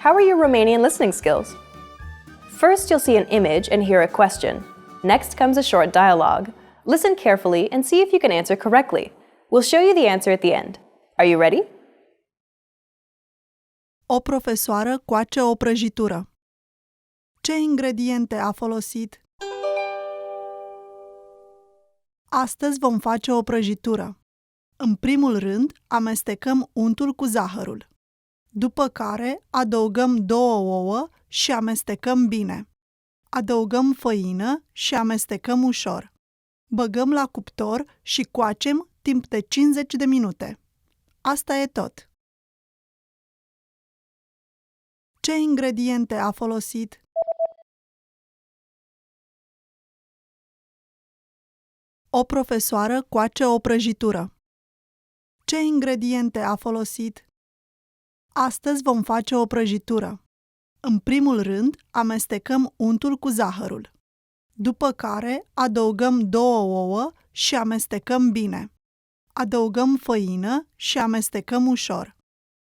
How are your Romanian listening skills? First, you'll see an image and hear a question. Next comes a short dialogue. Listen carefully and see if you can answer correctly. We'll show you the answer at the end. Are you ready? O profesoară coace o prăjitură. Ce ingrediente a folosit? Astăzi vom face o prăjitură. În primul rând, amestecăm untul cu zahărul. După care, adăugăm 2 ouă și amestecăm bine. Adăugăm făină și amestecăm ușor. Băgăm la cuptor și coacem timp de 50 de minute. Asta e tot. Ce ingrediente a folosit? O profesoară coace o prăjitură. Ce ingrediente a folosit? Astăzi vom face o prăjitură. În primul rând, amestecăm untul cu zahărul. După care, adăugăm 2 ouă și amestecăm bine. Adăugăm făină și amestecăm ușor.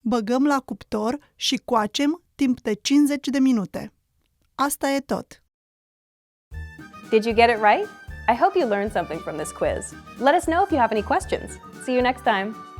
Băgăm la cuptor și coacem timp de 50 de minute. Asta e tot. Did you get it right? I hope you learned something from this quiz. Let us know if you have any questions. See you next time.